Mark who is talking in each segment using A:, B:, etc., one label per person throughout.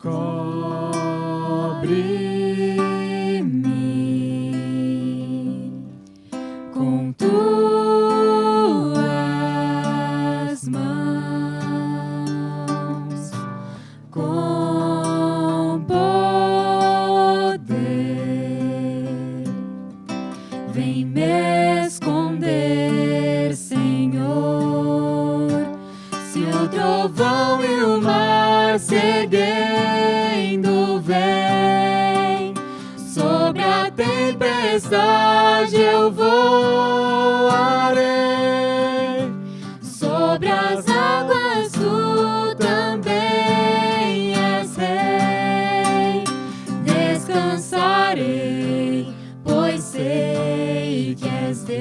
A: Cobre-me com tuas mãos, com poder. Vem me esconder, Senhor, se o trovão e o mar se erguendo vem, sobre a tempestade eu voarei, sobre as águas tu também és rei. Descansarei, pois sei que és Deus.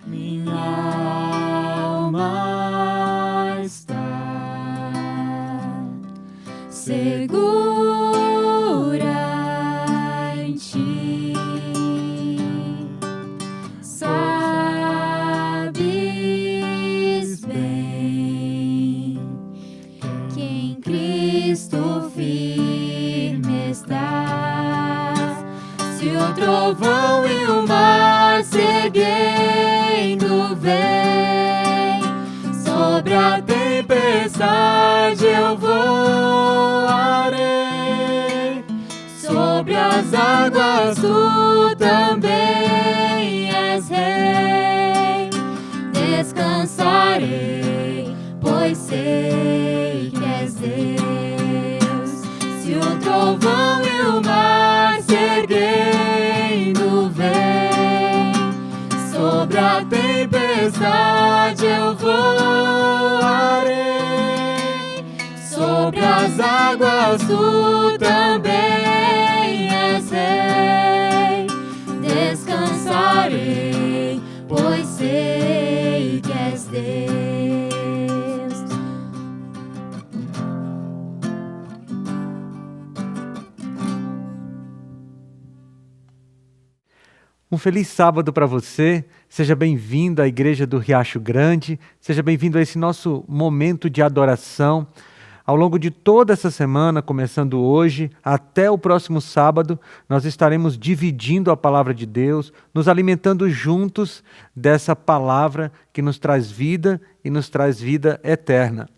A: Minha alma está segura em ti. Sabes bem que em Cristo firme estás. Se o trovão e o mar se erguendo vem, sobre a tempestade eu voarei, sobre as águas tu também és rei. Descansarei, pois sei que és Deus. Se o trovão e o mar se erguendo vem, sobre a tempestade eu voarei, sobre as águas tu também és rei. Descansarei, pois sei que és Deus.
B: Um feliz sábado para você, seja bem-vindo à Igreja do Riacho Grande, seja bem-vindo a esse nosso momento de adoração. Ao longo de toda essa semana, começando hoje, até o próximo sábado, nós estaremos dividindo a Palavra de Deus, nos alimentando juntos dessa Palavra que nos traz vida e nos traz vida eterna.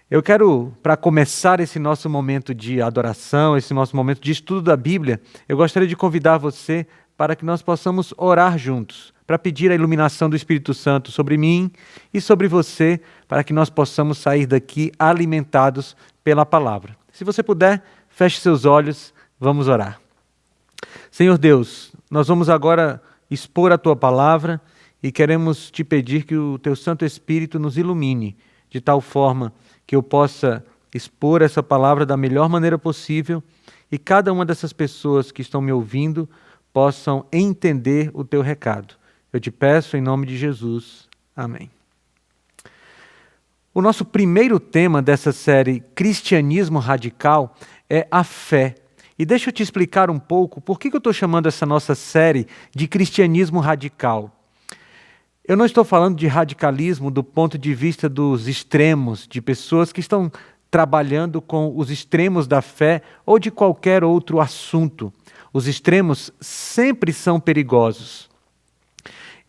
B: Eu quero, para começar esse nosso momento de adoração, esse nosso momento de estudo da Bíblia, eu gostaria de convidar você para que nós possamos orar juntos, para pedir a iluminação do Espírito Santo sobre mim e sobre você, para que nós possamos sair daqui alimentados pela palavra. Se você puder, feche seus olhos, vamos orar. Senhor Deus, nós vamos agora expor a Tua palavra e queremos Te pedir que o Teu Santo Espírito nos ilumine, de tal forma que eu possa expor essa palavra da melhor maneira possível e cada uma dessas pessoas que estão me ouvindo possam entender o Teu recado. Eu te peço em nome de Jesus. Amém. O nosso primeiro tema dessa série Cristianismo Radical é a fé. E deixa eu te explicar um pouco por que eu estou chamando essa nossa série de Cristianismo Radical. Eu não estou falando de radicalismo do ponto de vista dos extremos, de pessoas que estão trabalhando com os extremos da fé ou de qualquer outro assunto. Os extremos sempre são perigosos.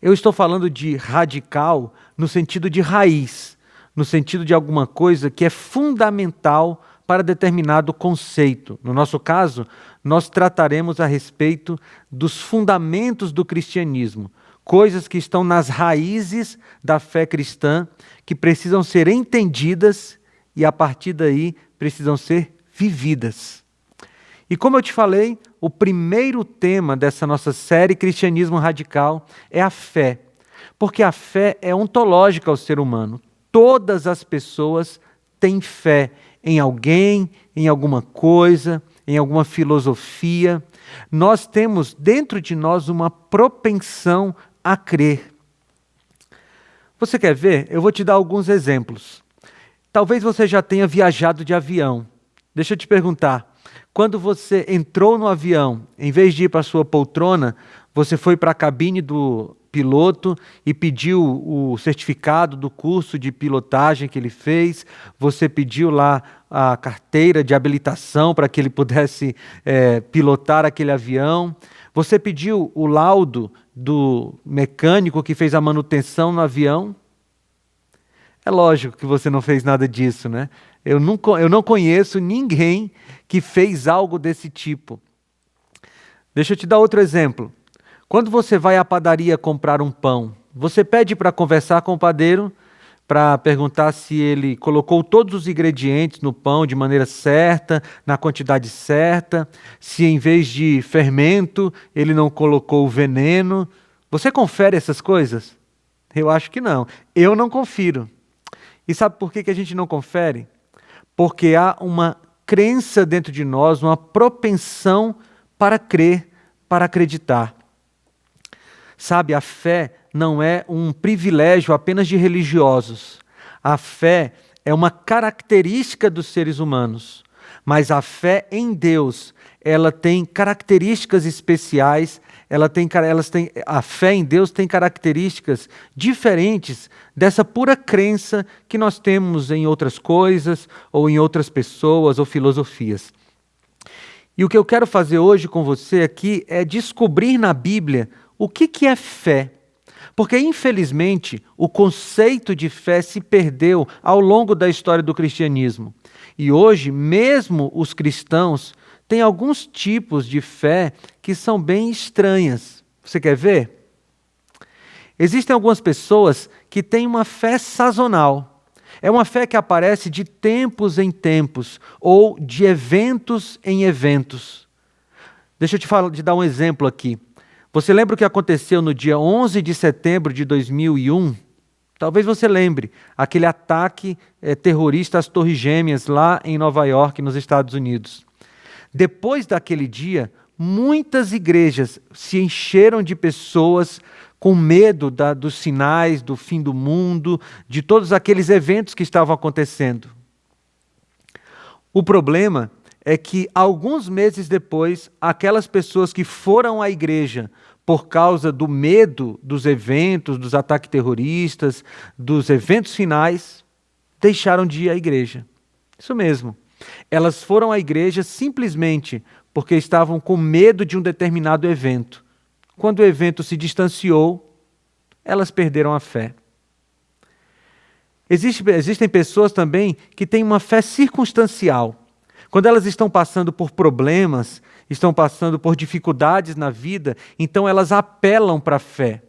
B: Eu estou falando de radical no sentido de raiz, no sentido de alguma coisa que é fundamental para determinado conceito. No nosso caso, nós trataremos a respeito dos fundamentos do cristianismo, coisas que estão nas raízes da fé cristã, que precisam ser entendidas e, a partir daí, precisam ser vividas. E como eu te falei, o primeiro tema dessa nossa série Cristianismo Radical é a fé. Porque a fé é ontológica ao ser humano. Todas as pessoas têm fé em alguém, em alguma coisa, em alguma filosofia. Nós temos dentro de nós uma propensão a crer. Você quer ver? Eu vou te dar alguns exemplos. Talvez você já tenha viajado de avião. Deixa eu te perguntar, quando você entrou no avião, em vez de ir para a sua poltrona, você foi para a cabine do piloto e pediu o certificado do curso de pilotagem que ele fez, você pediu lá a carteira de habilitação para que ele pudesse pilotar aquele avião, você pediu o laudo do mecânico que fez a manutenção no avião. É lógico que você não fez nada disso, né? Eu não conheço ninguém que fez algo desse tipo. Deixa eu te dar outro exemplo. Quando você vai à padaria comprar um pão, você pede para conversar com o padeiro, para perguntar se ele colocou todos os ingredientes no pão de maneira certa, na quantidade certa, se em vez de fermento ele não colocou o veneno. Você confere essas coisas? Eu acho que não. Eu não confiro. E sabe por que a gente não confere? Porque há uma crença dentro de nós, uma propensão para crer, para acreditar. Sabe, a fé não é um privilégio apenas de religiosos. A fé é uma característica dos seres humanos. Mas a fé em Deus, ela tem características especiais, a fé em Deus tem características diferentes dessa pura crença que nós temos em outras coisas, ou em outras pessoas, ou filosofias. E o que eu quero fazer hoje com você aqui é descobrir na Bíblia o que é fé. Porque, infelizmente, o conceito de fé se perdeu ao longo da história do cristianismo. E hoje, mesmo os cristãos têm alguns tipos de fé que são bem estranhas. Você quer ver? Existem algumas pessoas que têm uma fé sazonal. É uma fé que aparece de tempos em tempos, ou de eventos em eventos. Deixa eu te dar um exemplo aqui. Você lembra o que aconteceu no dia 11 de setembro de 2001? Talvez você lembre, aquele ataque terrorista às Torres Gêmeas lá em Nova York, nos Estados Unidos. Depois daquele dia, muitas igrejas se encheram de pessoas com medo dos sinais do fim do mundo, de todos aqueles eventos que estavam acontecendo. O problema é que, alguns meses depois, aquelas pessoas que foram à igreja por causa do medo dos eventos, dos ataques terroristas, dos eventos finais, deixaram de ir à igreja. Isso mesmo. Elas foram à igreja simplesmente porque estavam com medo de um determinado evento. Quando o evento se distanciou, elas perderam a fé. Existem pessoas também que têm uma fé circunstancial. Quando elas estão passando por problemas, estão passando por dificuldades na vida, então elas apelam para a fé.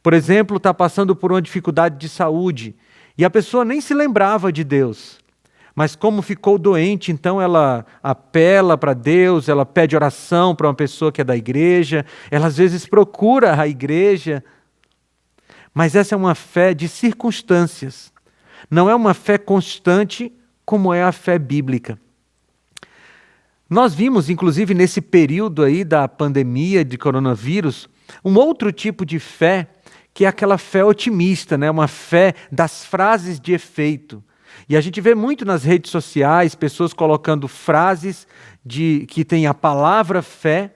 B: Por exemplo, está passando por uma dificuldade de saúde e a pessoa nem se lembrava de Deus. Mas como ficou doente, então ela apela para Deus, ela pede oração para uma pessoa que é da igreja, ela às vezes procura a igreja. Mas essa é uma fé de circunstâncias. Não é uma fé constante como é a fé bíblica. Nós vimos, inclusive, nesse período aí da pandemia de coronavírus, um outro tipo de fé, que é aquela fé otimista, né? Uma fé das frases de efeito. E a gente vê muito nas redes sociais, pessoas colocando frases que têm a palavra fé,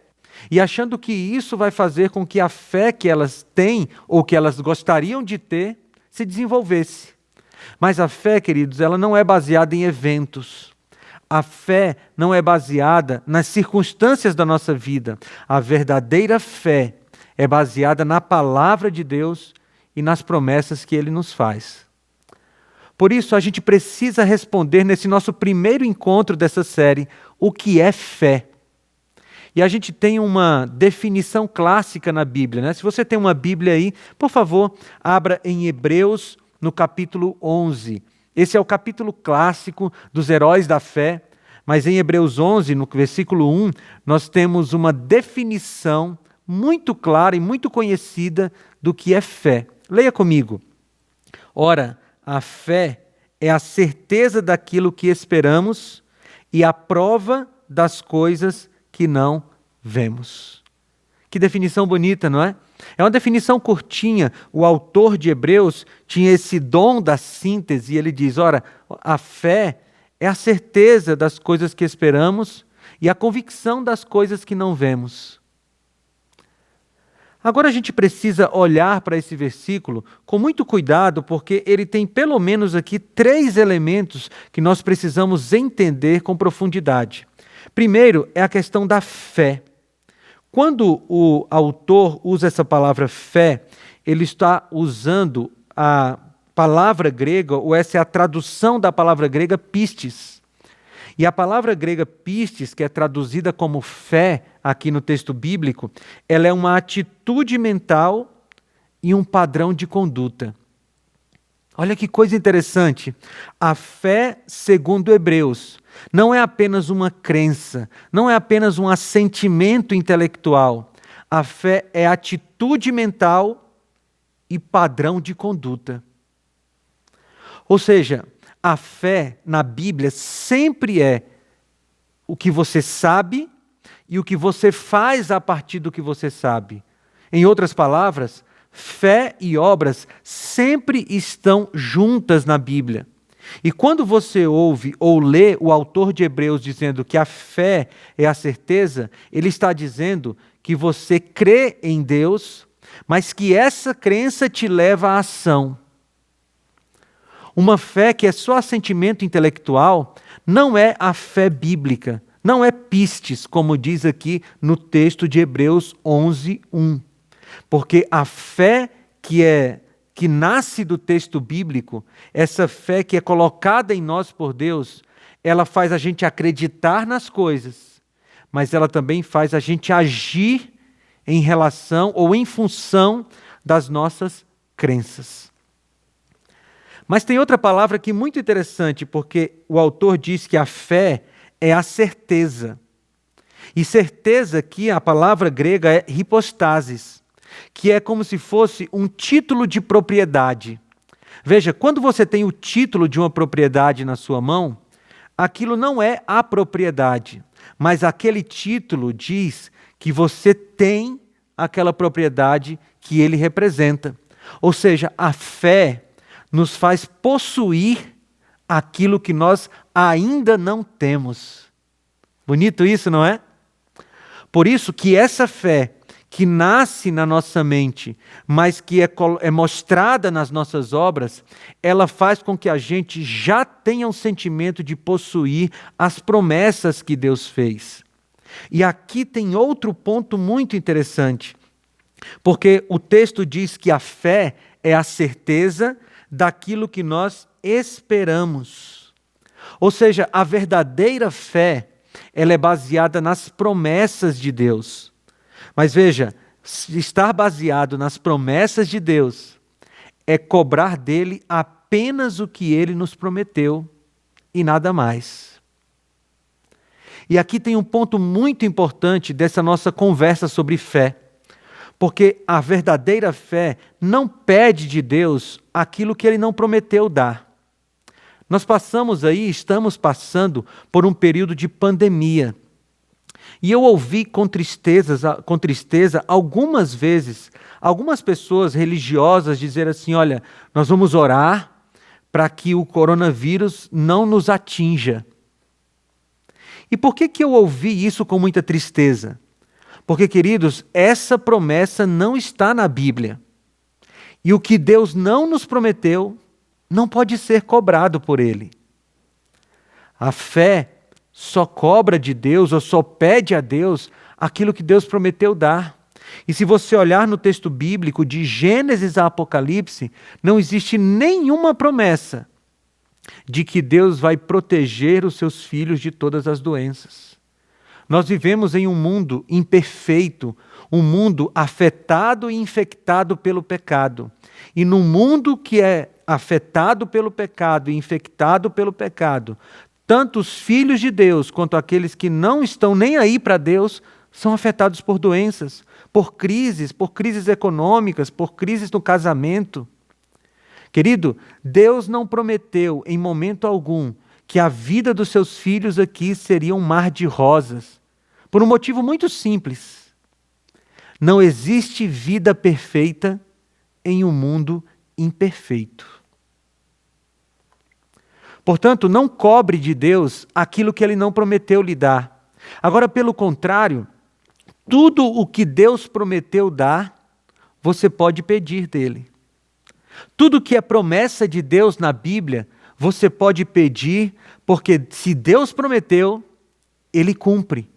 B: e achando que isso vai fazer com que a fé que elas têm, ou que elas gostariam de ter, se desenvolvesse. Mas a fé, queridos, ela não é baseada em eventos. A fé não é baseada nas circunstâncias da nossa vida. A verdadeira fé é baseada na palavra de Deus e nas promessas que Ele nos faz. Por isso, a gente precisa responder nesse nosso primeiro encontro dessa série, o que é fé. E a gente tem uma definição clássica na Bíblia, né? Se você tem uma Bíblia aí, por favor, abra em Hebreus, no capítulo 11. Esse é o capítulo clássico dos heróis da fé, mas em Hebreus 11, no versículo 1, nós temos uma definição muito clara e muito conhecida do que é fé. Leia comigo. Ora, a fé é a certeza daquilo que esperamos e a prova das coisas que não vemos. Que definição bonita, não é? É uma definição curtinha. O autor de Hebreus tinha esse dom da síntese e ele diz, ora, a fé é a certeza das coisas que esperamos e a convicção das coisas que não vemos. Agora a gente precisa olhar para esse versículo com muito cuidado, porque ele tem pelo menos aqui 3 elementos que nós precisamos entender com profundidade. Primeiro é a questão da fé. Quando o autor usa essa palavra fé, ele está usando a palavra grega, ou essa é a tradução da palavra grega pistis. E a palavra grega pistis, que é traduzida como fé aqui no texto bíblico, ela é uma atitude mental e um padrão de conduta. Olha que coisa interessante. A fé, segundo Hebreus, não é apenas uma crença, não é apenas um assentimento intelectual. A fé é atitude mental e padrão de conduta. Ou seja, a fé na Bíblia sempre é o que você sabe e o que você faz a partir do que você sabe. Em outras palavras, fé e obras sempre estão juntas na Bíblia. E quando você ouve ou lê o autor de Hebreus dizendo que a fé é a certeza, ele está dizendo que você crê em Deus, mas que essa crença te leva à ação. Uma fé que é só assentimento intelectual não é a fé bíblica, não é pistis, como diz aqui no texto de Hebreus 11:1. Porque a fé que nasce do texto bíblico, essa fé que é colocada em nós por Deus, ela faz a gente acreditar nas coisas, mas ela também faz a gente agir em relação ou em função das nossas crenças. Mas tem outra palavra aqui muito interessante, porque o autor diz que a fé é a certeza. E certeza aqui, a palavra grega é hypostasis, que é como se fosse um título de propriedade. Veja, quando você tem o título de uma propriedade na sua mão, aquilo não é a propriedade, mas aquele título diz que você tem aquela propriedade que ele representa. Ou seja, a fé nos faz possuir aquilo que nós ainda não temos. Bonito isso, não é? Por isso que essa fé que nasce na nossa mente, mas que é mostrada nas nossas obras, ela faz com que a gente já tenha um sentimento de possuir as promessas que Deus fez. E aqui tem outro ponto muito interessante, porque o texto diz que a fé é a certeza daquilo que nós esperamos. Ou seja, a verdadeira fé, ela é baseada nas promessas de Deus. Mas veja, estar baseado nas promessas de Deus é cobrar dele apenas o que ele nos prometeu e nada mais. E aqui tem um ponto muito importante dessa nossa conversa sobre fé. Porque a verdadeira fé não pede de Deus aquilo que ele não prometeu dar. Nós estamos passando por um período de pandemia. E eu ouvi com tristeza algumas vezes, algumas pessoas religiosas dizer assim, olha, nós vamos orar para que o coronavírus não nos atinja. E por que eu ouvi isso com muita tristeza? Porque, queridos, essa promessa não está na Bíblia. E o que Deus não nos prometeu não pode ser cobrado por Ele. A fé só cobra de Deus ou só pede a Deus aquilo que Deus prometeu dar. E se você olhar no texto bíblico, de Gênesis a Apocalipse, não existe nenhuma promessa de que Deus vai proteger os seus filhos de todas as doenças. Nós vivemos em um mundo imperfeito, um mundo afetado e infectado pelo pecado. E num mundo que é afetado pelo pecado e infectado pelo pecado, tanto os filhos de Deus quanto aqueles que não estão nem aí para Deus são afetados por doenças, por crises econômicas, por crises no casamento. Querido, Deus não prometeu em momento algum que a vida dos seus filhos aqui seria um mar de rosas. Por um motivo muito simples. Não existe vida perfeita em um mundo imperfeito. Portanto, não cobre de Deus aquilo que Ele não prometeu lhe dar. Agora, pelo contrário, tudo o que Deus prometeu dar, você pode pedir dele. Tudo que é promessa de Deus na Bíblia, você pode pedir, porque se Deus prometeu, Ele cumpre.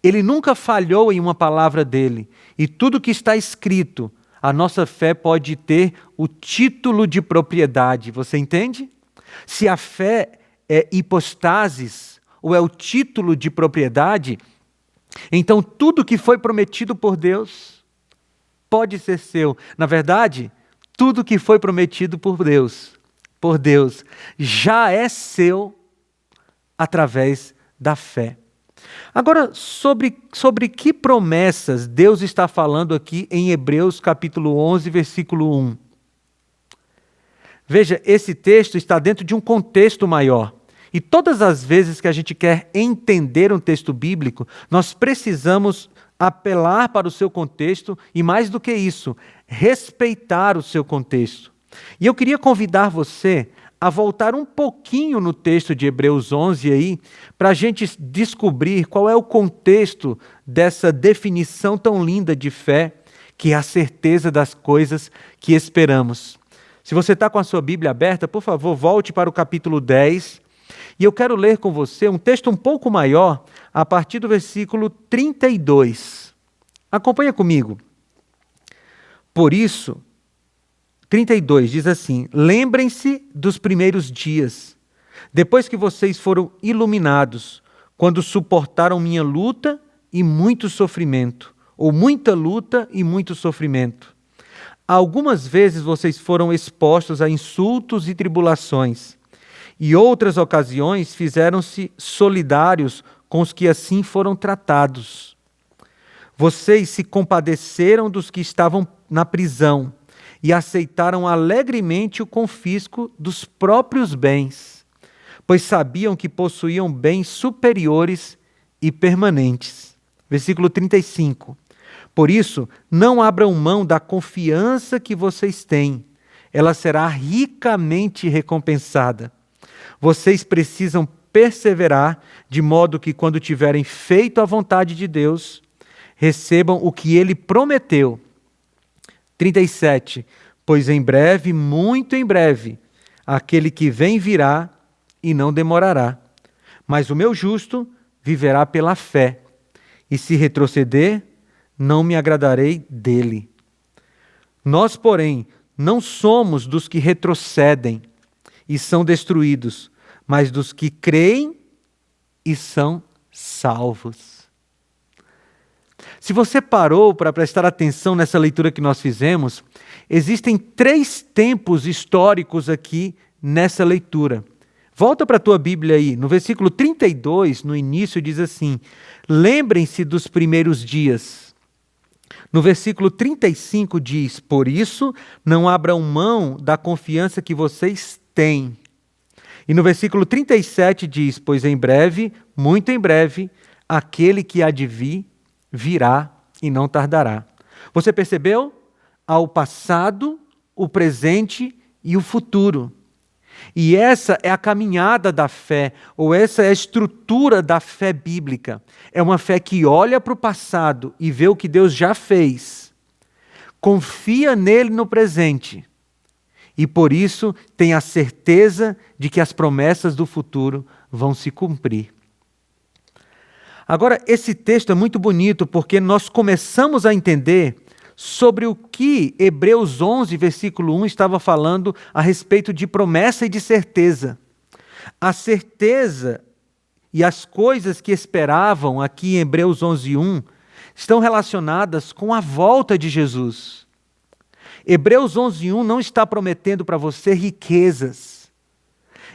B: Ele nunca falhou em uma palavra dele. E tudo que está escrito, a nossa fé pode ter o título de propriedade. Você entende? Se a fé é hipostasis, ou é o título de propriedade, então tudo que foi prometido por Deus pode ser seu. Na verdade, tudo que foi prometido por Deus, já é seu através da fé. Agora, sobre que promessas Deus está falando aqui em Hebreus capítulo 11, versículo 1? Veja, esse texto está dentro de um contexto maior. E todas as vezes que a gente quer entender um texto bíblico, nós precisamos apelar para o seu contexto e, mais do que isso, respeitar o seu contexto. E eu queria convidar você a voltar um pouquinho no texto de Hebreus 11 aí, para a gente descobrir qual é o contexto dessa definição tão linda de fé, que é a certeza das coisas que esperamos. Se você está com a sua Bíblia aberta, por favor, volte para o capítulo 10, e eu quero ler com você um texto um pouco maior, a partir do versículo 32. Acompanha comigo. Por isso, 32 diz assim: lembrem-se dos primeiros dias, depois que vocês foram iluminados, quando suportaram minha luta e muito sofrimento, ou muita luta e muito sofrimento. Algumas vezes vocês foram expostos a insultos e tribulações, e outras ocasiões fizeram-se solidários com os que assim foram tratados. Vocês se compadeceram dos que estavam na prisão e aceitaram alegremente o confisco dos próprios bens, pois sabiam que possuíam bens superiores e permanentes. Versículo 35. Por isso, não abram mão da confiança que vocês têm. Ela será ricamente recompensada. Vocês precisam perseverar, de modo que, quando tiverem feito a vontade de Deus, recebam o que Ele prometeu. 37. Pois em breve, muito em breve, aquele que vem virá e não demorará. Mas o meu justo viverá pela fé, e se retroceder, não me agradarei dele. Nós, porém, não somos dos que retrocedem e são destruídos, mas dos que creem e são salvos. Se você parou para prestar atenção nessa leitura que nós fizemos, existem 3 tempos históricos aqui nessa leitura. Volta para a tua Bíblia aí, no versículo 32, no início diz assim: lembrem-se dos primeiros dias. No versículo 35 diz: por isso, não abram mão da confiança que vocês têm. E no versículo 37 diz: pois em breve, muito em breve, aquele que há de vir, virá e não tardará. Você percebeu? Há o passado, o presente e o futuro. E essa é a caminhada da fé, ou essa é a estrutura da fé bíblica. É uma fé que olha para o passado e vê o que Deus já fez, confia nele no presente e por isso tem a certeza de que as promessas do futuro vão se cumprir. Agora, esse texto é muito bonito porque nós começamos a entender sobre o que Hebreus 11, versículo 1, estava falando a respeito de promessa e de certeza. A certeza e as coisas que esperavam aqui em Hebreus 11, 1, estão relacionadas com a volta de Jesus. Hebreus 11, 1 não está prometendo para você riquezas.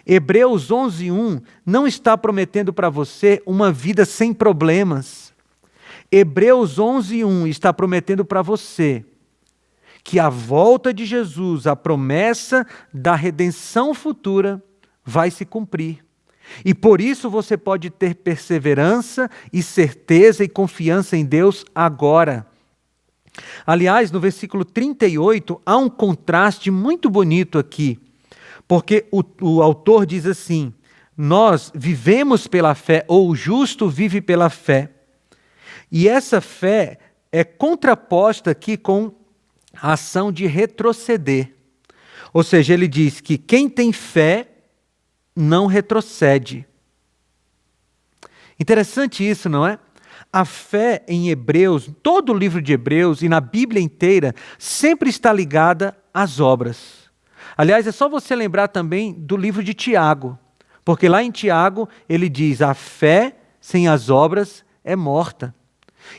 B: Hebreus 11, 1 não está prometendo para você uma vida sem problemas. Hebreus 11, 1 está prometendo para você que a volta de Jesus, a promessa da redenção futura, vai se cumprir. E por isso você pode ter perseverança e certeza e confiança em Deus agora. Aliás, no versículo 38, há um contraste muito bonito aqui. Porque o autor diz assim: nós vivemos pela fé, ou o justo vive pela fé. E essa fé é contraposta aqui com a ação de retroceder. Ou seja, ele diz que quem tem fé não retrocede. Interessante isso, não é? A fé em Hebreus, todo o livro de Hebreus e na Bíblia inteira, sempre está ligada às obras. Aliás, é só você lembrar também do livro de Tiago, porque lá em Tiago ele diz: a fé sem as obras é morta.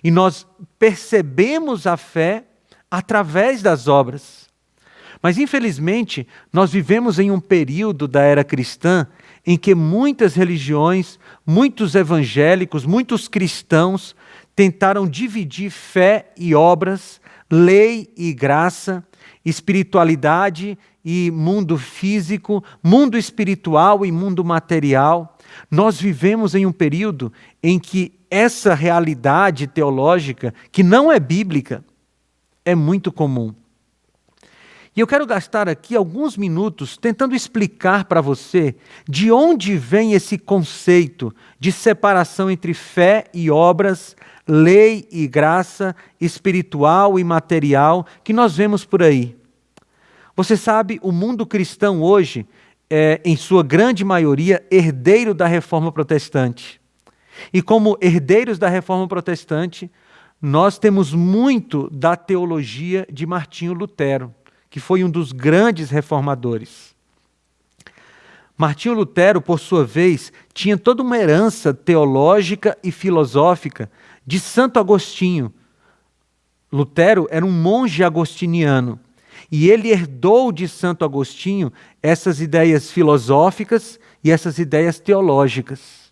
B: E nós percebemos a fé através das obras. Mas infelizmente, nós vivemos em um período da era cristã em que muitas religiões, muitos evangélicos, muitos cristãos tentaram dividir fé e obras, lei e graça, espiritualidade e mundo físico, mundo espiritual e mundo material. Nós vivemos em um período em que essa realidade teológica, que não é bíblica, é muito comum. E eu quero gastar aqui alguns minutos tentando explicar para você de onde vem esse conceito de separação entre fé e obras, lei e graça, espiritual e material, que nós vemos por aí. Você sabe, o mundo cristão hoje é, em sua grande maioria, herdeiro da Reforma Protestante. E como herdeiros da Reforma Protestante, nós temos muito da teologia de Martinho Lutero, que foi um dos grandes reformadores. Martinho Lutero, por sua vez, tinha toda uma herança teológica e filosófica de Santo Agostinho. Lutero era um monge agostiniano e ele herdou de Santo Agostinho essas ideias filosóficas e essas ideias teológicas.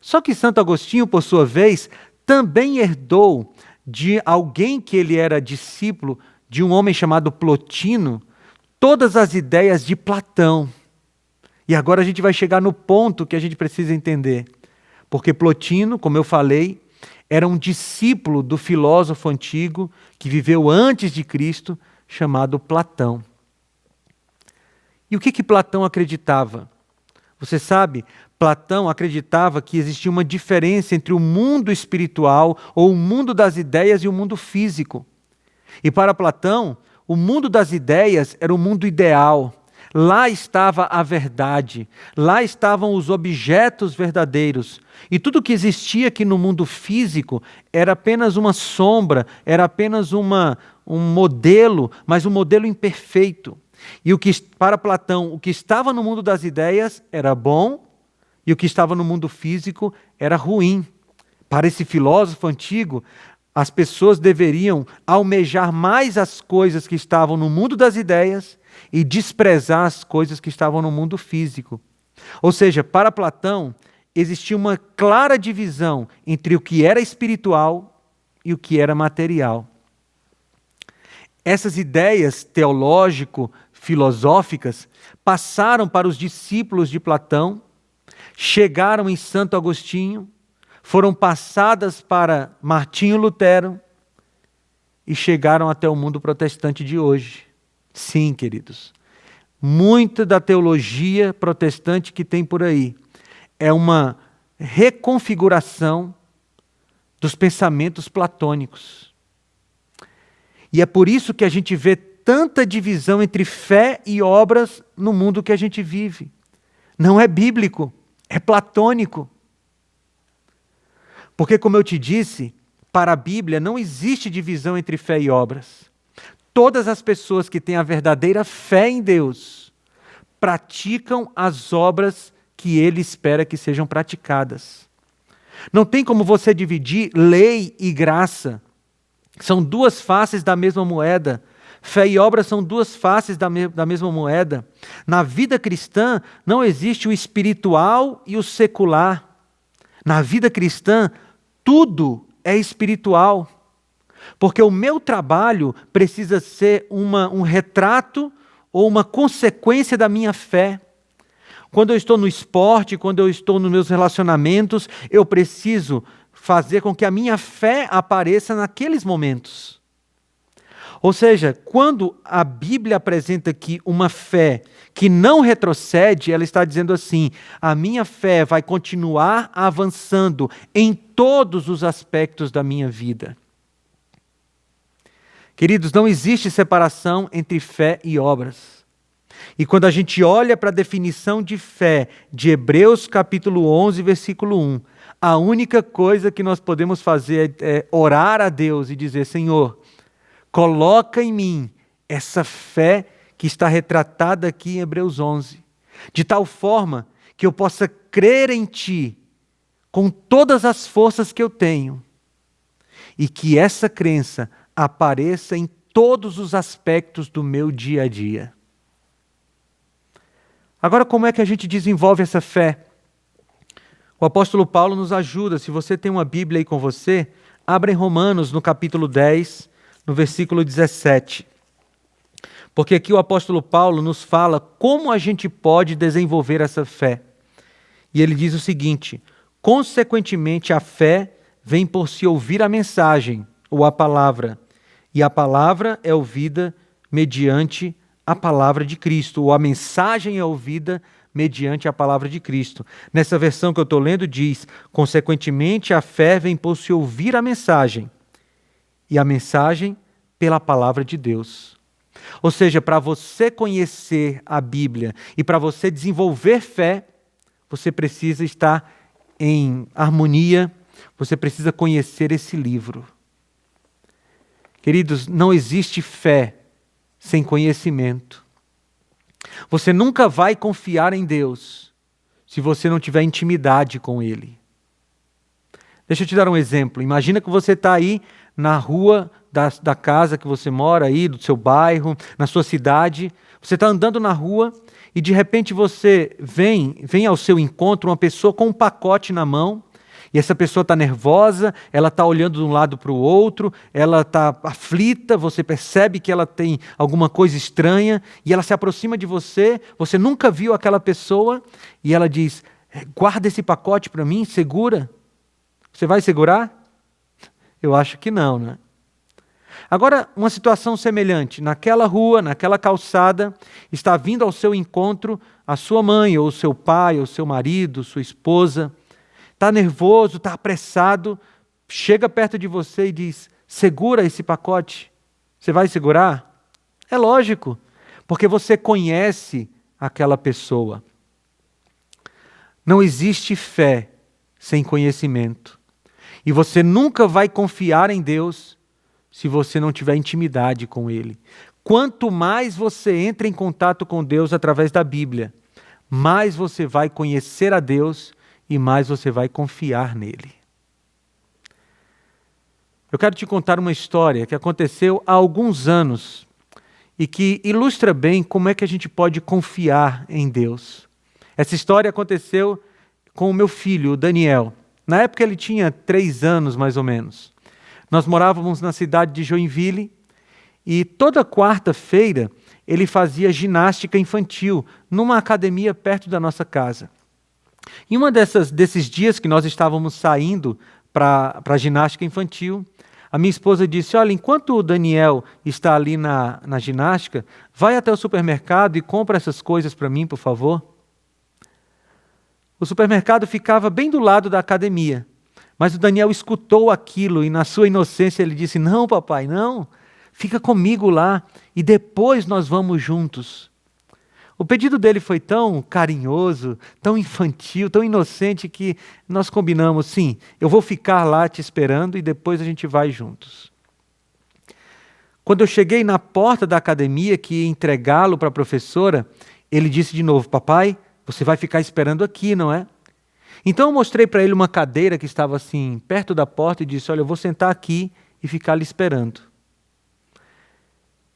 B: Só que Santo Agostinho, por sua vez, também herdou de alguém que ele era discípulo, de um homem chamado Plotino, todas as ideias de Platão. E agora a gente vai chegar no ponto que a gente precisa entender. Porque Plotino, como eu falei, era um discípulo do filósofo antigo que viveu antes de Cristo, chamado Platão. E o que Platão acreditava? Você sabe, Platão acreditava que existia uma diferença entre o mundo espiritual, ou o mundo das ideias, e o mundo físico. E para Platão, o mundo das ideias era o mundo ideal. Lá estava a verdade, lá estavam os objetos verdadeiros. E tudo que existia aqui no mundo físico era apenas uma sombra, era apenas um modelo, mas um modelo imperfeito. E para Platão, o que estava no mundo das ideias era bom, e o que estava no mundo físico era ruim. Para esse filósofo antigo, as pessoas deveriam almejar mais as coisas que estavam no mundo das ideias e desprezar as coisas que estavam no mundo físico. Ou seja, para Platão, existia uma clara divisão entre o que era espiritual e o que era material. Essas ideias teológico-filosóficas passaram para os discípulos de Platão, chegaram em Santo Agostinho, foram passadas para Martinho Lutero e chegaram até o mundo protestante de hoje. Sim, queridos, muita da teologia protestante que tem por aí é uma reconfiguração dos pensamentos platônicos. E é por isso que a gente vê tanta divisão entre fé e obras no mundo que a gente vive. Não é bíblico, é platônico. Porque, como eu te disse, para a Bíblia não existe divisão entre fé e obras. Todas as pessoas que têm a verdadeira fé em Deus praticam as obras que Ele espera que sejam praticadas. Não tem como você dividir lei e graça. São duas faces da mesma moeda. Fé e obra são duas faces da mesma moeda. Na vida cristã não existe o espiritual e o secular. Na vida cristã, tudo é espiritual. Porque o meu trabalho precisa ser um retrato ou uma consequência da minha fé. Quando eu estou no esporte, quando eu estou nos meus relacionamentos, eu preciso fazer com que a minha fé apareça naqueles momentos. Ou seja, quando a Bíblia apresenta aqui uma fé que não retrocede, ela está dizendo assim: a minha fé vai continuar avançando em todos os aspectos da minha vida. Queridos, não existe separação entre fé e obras. E quando a gente olha para a definição de fé de Hebreus capítulo 11, versículo 1, a única coisa que nós podemos fazer é orar a Deus e dizer: Senhor, coloca em mim essa fé que está retratada aqui em Hebreus 11, de tal forma que eu possa crer em Ti com todas as forças que eu tenho e que essa crença apareça em todos os aspectos do meu dia a dia. Agora, como é que a gente desenvolve essa fé? O apóstolo Paulo nos ajuda. Se você tem uma Bíblia aí com você, abra em Romanos, no capítulo 10, no versículo 17. Porque aqui o apóstolo Paulo nos fala como a gente pode desenvolver essa fé. E ele diz o seguinte: consequentemente, a fé vem por se ouvir a mensagem, ou a palavra, e a palavra é ouvida mediante a palavra de Cristo, ou a mensagem é ouvida mediante a palavra de Cristo. Nessa versão que eu estou lendo diz: consequentemente, a fé vem por se ouvir a mensagem, e a mensagem pela palavra de Deus. Ou seja, para você conhecer a Bíblia e para você desenvolver fé, você precisa estar em harmonia, você precisa conhecer esse livro. Queridos, não existe fé sem conhecimento. Você nunca vai confiar em Deus se você não tiver intimidade com Ele. Deixa eu te dar um exemplo. Imagina que você está aí na rua da casa que você mora, aí, do seu bairro, na sua cidade. Você está andando na rua e de repente você vem ao seu encontro uma pessoa com um pacote na mão. E essa pessoa está nervosa, ela está olhando de um lado para o outro, ela está aflita, você percebe que ela tem alguma coisa estranha, e ela se aproxima de você, você nunca viu aquela pessoa, e ela diz: guarda esse pacote para mim, segura. Você vai segurar? Eu acho que não, né? Agora, uma situação semelhante, naquela rua, naquela calçada, está vindo ao seu encontro a sua mãe, ou seu pai, ou seu marido, sua esposa. Está nervoso, está apressado, chega perto de você e diz: segura esse pacote. Você vai segurar? É lógico, porque você conhece aquela pessoa. Não existe fé sem conhecimento. E você nunca vai confiar em Deus se você não tiver intimidade com Ele. Quanto mais você entra em contato com Deus através da Bíblia, mais você vai conhecer a Deus e mais você vai confiar nele. Eu quero te contar uma história que aconteceu há alguns anos e que ilustra bem como é que a gente pode confiar em Deus. Essa história aconteceu com o meu filho, o Daniel. Na época ele tinha 3 anos, mais ou menos. Nós morávamos na cidade de Joinville e toda quarta-feira ele fazia ginástica infantil numa academia perto da nossa casa. Em uma desses dias que nós estávamos saindo para a ginástica infantil, a minha esposa disse: olha, enquanto o Daniel está ali na ginástica, vai até o supermercado e compra essas coisas para mim, por favor. O supermercado ficava bem do lado da academia, mas o Daniel escutou aquilo e na sua inocência ele disse: não, papai, não, fica comigo lá e depois nós vamos juntos. O pedido dele foi tão carinhoso, tão infantil, tão inocente que nós combinamos: sim, eu vou ficar lá te esperando e depois a gente vai juntos. Quando eu cheguei na porta da academia que ia entregá-lo para a professora, ele disse de novo: papai, você vai ficar esperando aqui, não é? Então eu mostrei para ele uma cadeira que estava assim perto da porta e disse: olha, eu vou sentar aqui e ficar lhe esperando.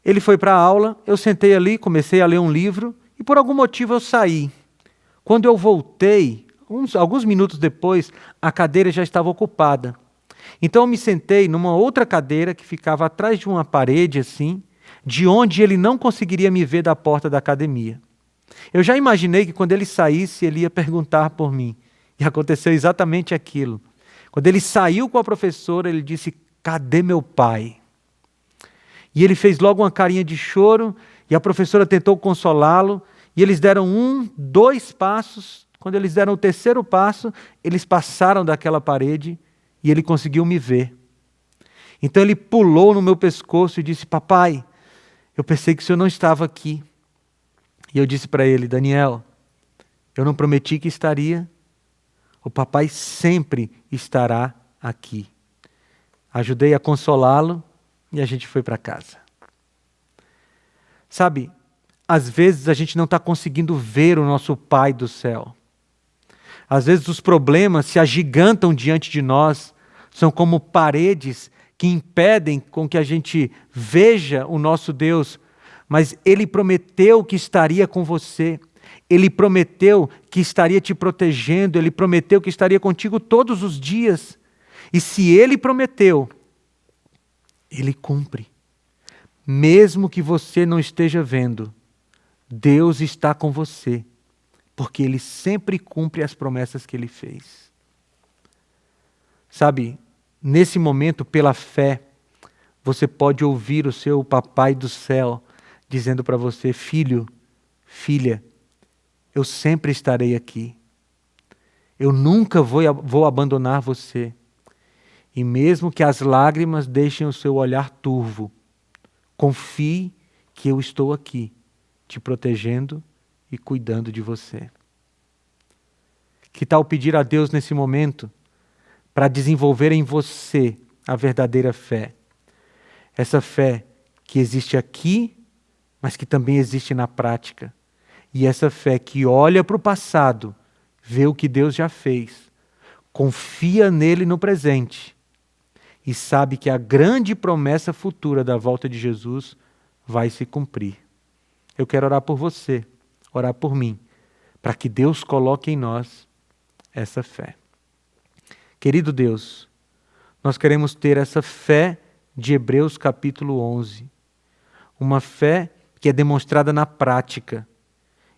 B: Ele foi para a aula, eu sentei ali, comecei a ler um livro, e por algum motivo eu saí. Quando eu voltei, alguns minutos depois, a cadeira já estava ocupada. Então eu me sentei numa outra cadeira que ficava atrás de uma parede assim, de onde ele não conseguiria me ver da porta da academia. Eu já imaginei que quando ele saísse, ele ia perguntar por mim. E aconteceu exatamente aquilo. Quando ele saiu com a professora, ele disse: cadê meu pai? E ele fez logo uma carinha de choro, e a professora tentou consolá-lo, e eles deram 1, 2 passos. Quando eles deram o 3º passo, eles passaram daquela parede e ele conseguiu me ver. Então ele pulou no meu pescoço e disse: papai, eu pensei que o senhor não estava aqui. E eu disse para ele: Daniel, eu não prometi que estaria. O papai sempre estará aqui. Ajudei a consolá-lo e a gente foi para casa. Sabe, às vezes a gente não está conseguindo ver o nosso Pai do céu. Às vezes os problemas se agigantam diante de nós, são como paredes que impedem com que a gente veja o nosso Deus, mas Ele prometeu que estaria com você, Ele prometeu que estaria te protegendo, Ele prometeu que estaria contigo todos os dias. E se Ele prometeu, Ele cumpre. Mesmo que você não esteja vendo, Deus está com você, porque Ele sempre cumpre as promessas que Ele fez. Sabe, nesse momento, pela fé, você pode ouvir o seu papai do céu dizendo para você: filho, filha, eu sempre estarei aqui. Eu nunca vou abandonar você. E mesmo que as lágrimas deixem o seu olhar turvo, confie que eu estou aqui, te protegendo e cuidando de você. Que tal pedir a Deus nesse momento para desenvolver em você a verdadeira fé? Essa fé que existe aqui, mas que também existe na prática. E essa fé que olha para o passado, vê o que Deus já fez, confia nele no presente e sabe que a grande promessa futura da volta de Jesus vai se cumprir. Eu quero orar por você, orar por mim, para que Deus coloque em nós essa fé. Querido Deus, nós queremos ter essa fé de Hebreus capítulo 11, uma fé que é demonstrada na prática,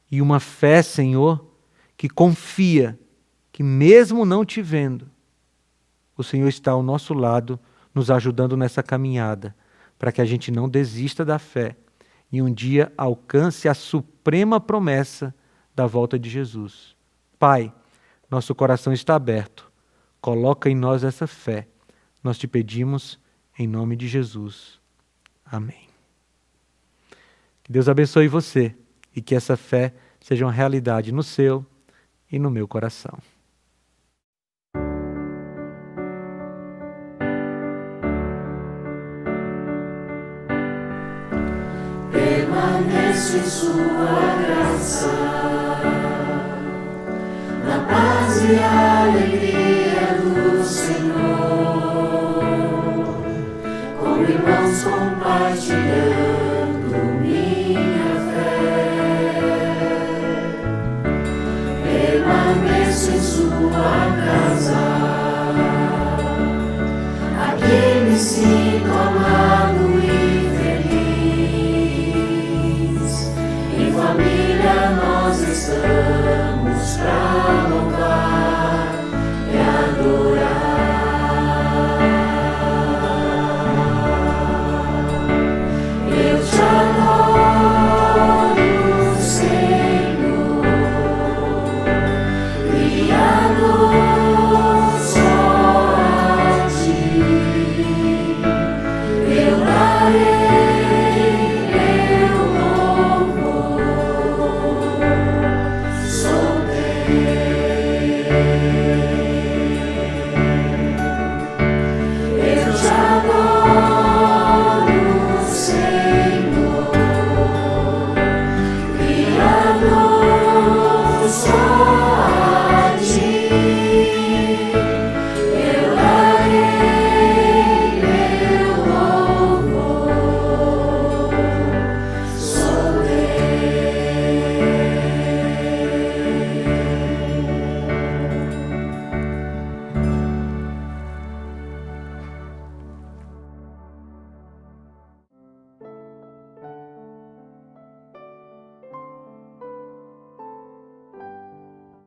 B: e uma fé, Senhor, que confia que mesmo não te vendo, o Senhor está ao nosso lado, nos ajudando nessa caminhada, para que a gente não desista da fé e um dia alcance a suprema promessa da volta de Jesus. Pai, nosso coração está aberto. Coloca em nós essa fé. Nós te pedimos em nome de Jesus. Amém. Que Deus abençoe você e que essa fé seja uma realidade no seu e no meu coração.
A: Permaneço em sua graça, na paz e alegria do Senhor, com irmãos compartilhando minha fé. Permaneço em sua casa, aqui me sinto amado e feliz. Em família nós estamos pra louvar